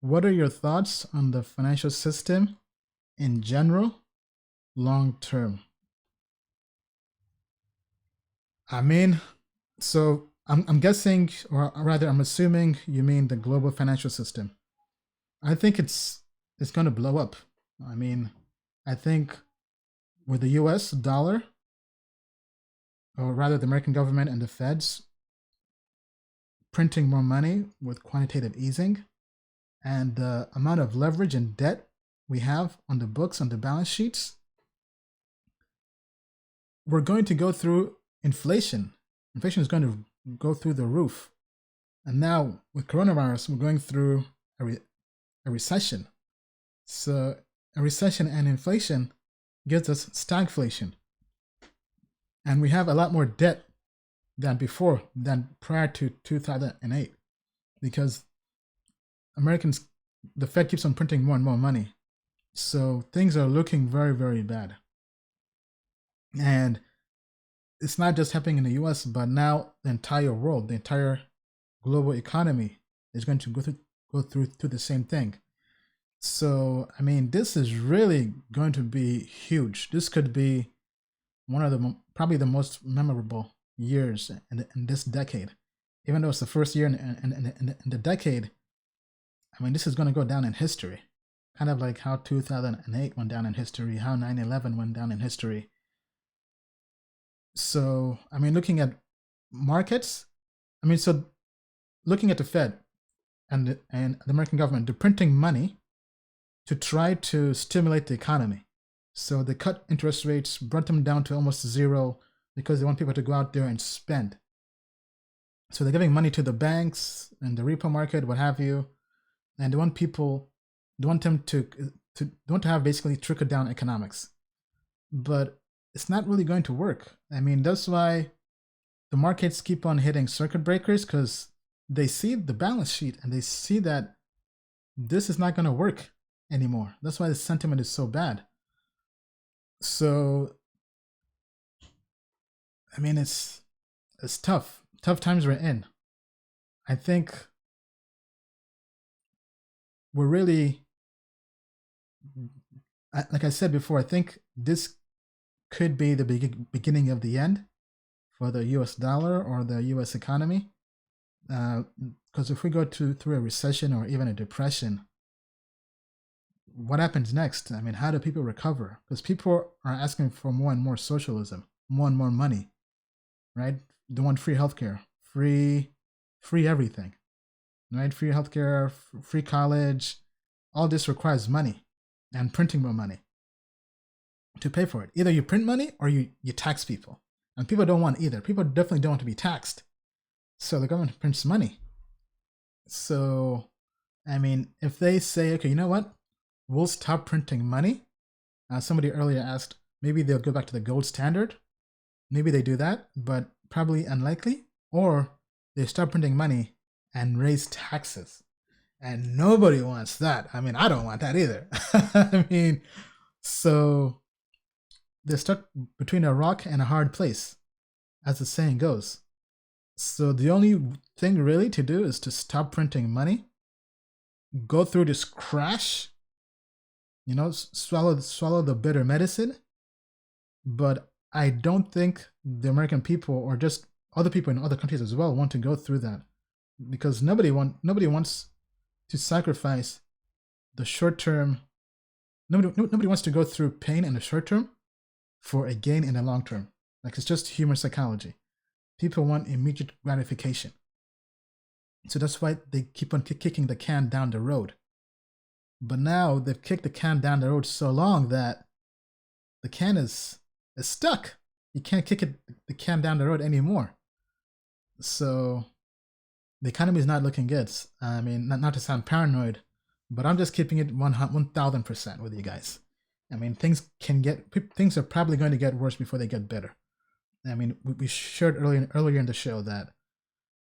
what are your thoughts on the financial system in general, long term? I mean, so I'm guessing, or rather, I'm assuming you mean the global financial system. I think it's going to blow up. I mean, I think with the U.S. dollar, or rather, the American government and the Feds printing more money with quantitative easing, and the amount of leverage and debt we have on the books, on the balance sheets, we're going to go through inflation. Inflation is going to go through the roof. And now with coronavirus, we're going through a recession. So a recession and inflation gives us stagflation. And we have a lot more debt than before, than prior to 2008, because Americans, the Fed keeps on printing more and more money. So things are looking very, very bad. And it's not just happening in the US, but now the entire world, the entire global economy is going to go through the same thing. So, I mean, this is really going to be huge. This could be one of the probably the most memorable years in this decade. Even though it's the first year in the decade, I mean, this is going to go down in history. Kind of like how 2008 went down in history, how 9/11 went down in history. So, I mean, looking at markets, I mean, so looking at the Fed and the American government, they're printing money to try to stimulate the economy. So they cut interest rates, brought them down to almost zero because they want people to go out there and spend. So they're giving money to the banks and the repo market, what have you, and they want them to have basically trickle down economics. But it's not really going to work. I mean, that's why the markets keep on hitting circuit breakers, because they see the balance sheet and they see that this is not going to work anymore. That's why the sentiment is so bad. So, I mean, it's tough times we're in. I think we're really, like I said before, I think this could be the beginning of the end for the US dollar or the US economy. Because if we go through a recession or even a depression, what happens next? I mean, how do people recover? Because people are asking for more and more socialism, more and more money, right? They want free healthcare, free everything, right? Free healthcare, free college. All this requires money and printing more money to pay for it. Either you print money or you tax people. And people don't want either. People definitely don't want to be taxed. So the government prints money. So, I mean, if they say, okay, you know what? We'll stop printing money. Somebody earlier asked, maybe they'll go back to the gold standard. Maybe they do that, but probably unlikely. Or they stop printing money and raise taxes. And nobody wants that. I mean, I don't want that either. I mean, so they're stuck between a rock and a hard place, as the saying goes. So the only thing really to do is to stop printing money, go through this crash, you know, swallow the bitter medicine. But I don't think the American people, or just other people in other countries as well, want to go through that, because nobody wants to sacrifice the short term. Nobody wants to go through pain in the short term for a gain in the long term. Like, it's just human psychology. People want immediate gratification. So that's why they keep on kicking the can down the road. But now they've kicked the can down the road so long that the can is stuck. You can't kick the can down the road anymore. So the economy is not looking good. I mean, not to sound paranoid, but I'm just keeping it 1,000% with you guys. I mean, things are probably going to get worse before they get better. I mean, we shared earlier in the show that,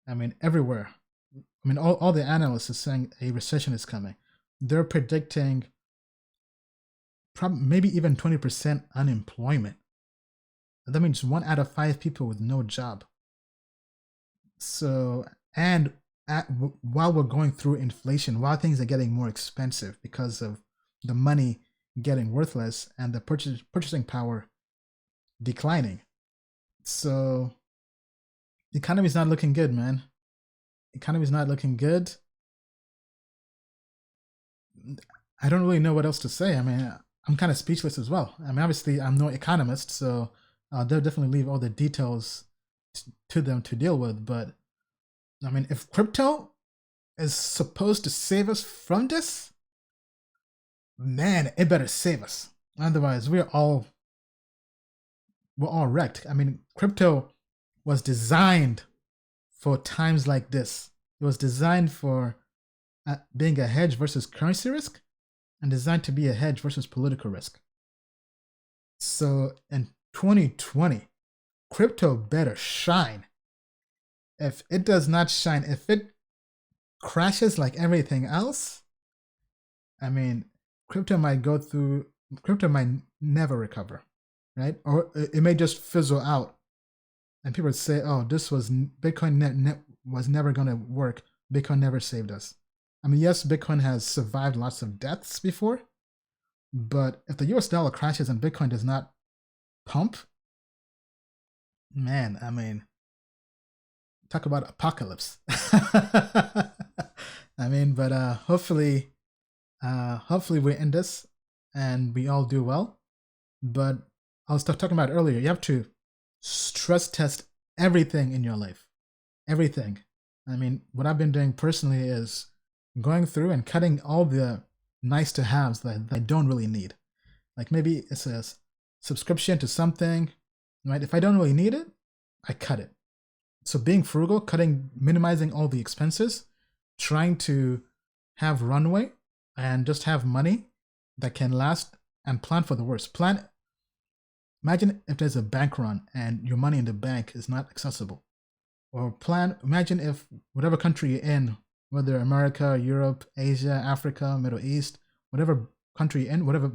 I mean, everywhere, I mean, all the analysts are saying a recession is coming. They're predicting maybe even 20% unemployment. That means 1 out of 5 people with no job. So, and while we're going through inflation, while things are getting more expensive because of the money getting worthless and the purchasing power declining. So the economy is not looking good, man. The economy is not looking good. I don't really know what else to say. I mean, I'm kind of speechless as well. I mean, obviously, I'm no economist, so they'll definitely leave all the details to them to deal with. But I mean, if crypto is supposed to save us from this, man, it better save us. Otherwise, we're all wrecked. I mean, crypto was designed for times like this. It was designed for being a hedge versus currency risk, and designed to be a hedge versus political risk. So in 2020, crypto better shine. If it does not shine, if it crashes like everything else, I mean, crypto might never recover, right? Or it may just fizzle out. And people would say, oh, this was Bitcoin was never going to work. Bitcoin never saved us. I mean, yes, Bitcoin has survived lots of deaths before, but if the US dollar crashes and Bitcoin does not pump, man, I mean, talk about apocalypse. I mean, but hopefully we end this and we all do well. But I was talking about earlier, you have to stress test everything in your life. Everything. I mean, what I've been doing personally is going through and cutting all the nice to haves that I don't really need. Like maybe it's a subscription to something, right? If I don't really need it, I cut it. So being frugal, minimizing all the expenses, trying to have runway and just have money that can last and plan for the worst. Imagine if there's a bank run and your money in the bank is not accessible. Or imagine if whatever country you're in, whether America, Europe, Asia, Africa, Middle East, whatever country you're in, whatever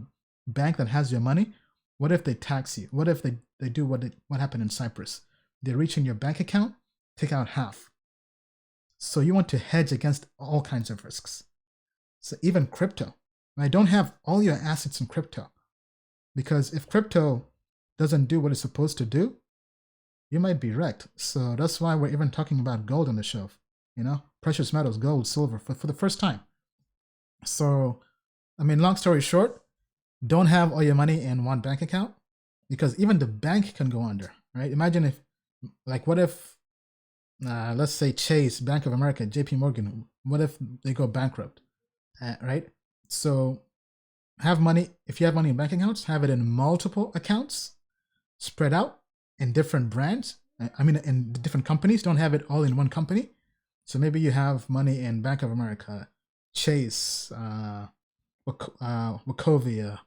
bank that has your money, what if they tax you? What if they do what happened in Cyprus? They reach in your bank account, take out half. So you want to hedge against all kinds of risks. So even crypto, right? Don't have all your assets in crypto, because if crypto doesn't do what it's supposed to do, you might be wrecked. So that's why we're even talking about gold on the show. You know, precious metals, gold, silver, for the first time. So, I mean, long story short, don't have all your money in one bank account, because even the bank can go under, right? Imagine if, like, what if, let's say Chase, Bank of America, JP Morgan, what if they go bankrupt, right? So have money, if you have money in bank accounts, have it in multiple accounts, spread out in different brands. I mean, in different companies, don't have it all in one company. So maybe you have money in Bank of America, Chase, Wachovia,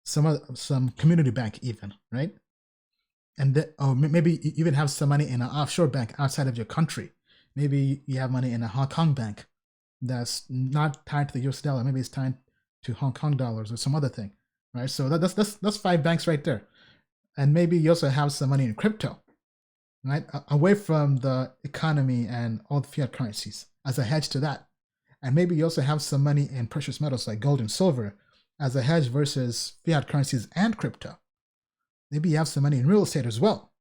some community bank even, right? And maybe you even have some money in an offshore bank outside of your country. Maybe you have money in a Hong Kong bank that's not tied to the US dollar. Maybe it's tied to Hong Kong dollars or some other thing, right? So that's 5 banks right there. And maybe you also have some money in crypto, right? Away from the economy and all the fiat currencies as a hedge to that. And maybe you also have some money in precious metals like gold and silver as a hedge versus fiat currencies and crypto. Maybe you have some money in real estate as well.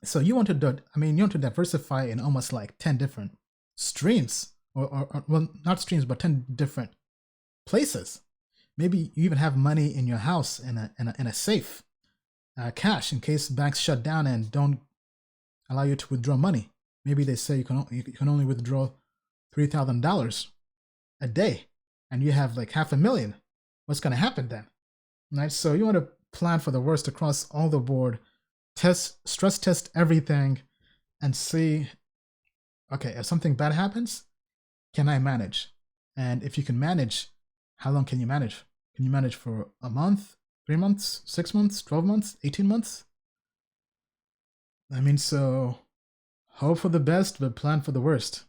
So you want to diversify in almost like 10 different streams, or well, not streams, but 10 different places. Maybe you even have money in your house in a safe, cash, in case banks shut down and don't allow you to withdraw money. Maybe they say you can only withdraw $3,000 a day, and you have like $500,000. What's going to happen then? Right? So you want to plan for the worst across all the board, stress test everything, and see, okay, if something bad happens, can I manage? And if you can manage, how long can you manage? Can you manage for a month, 3 months, 6 months, 12 months, 18 months? I mean, so hope for the best, but plan for the worst.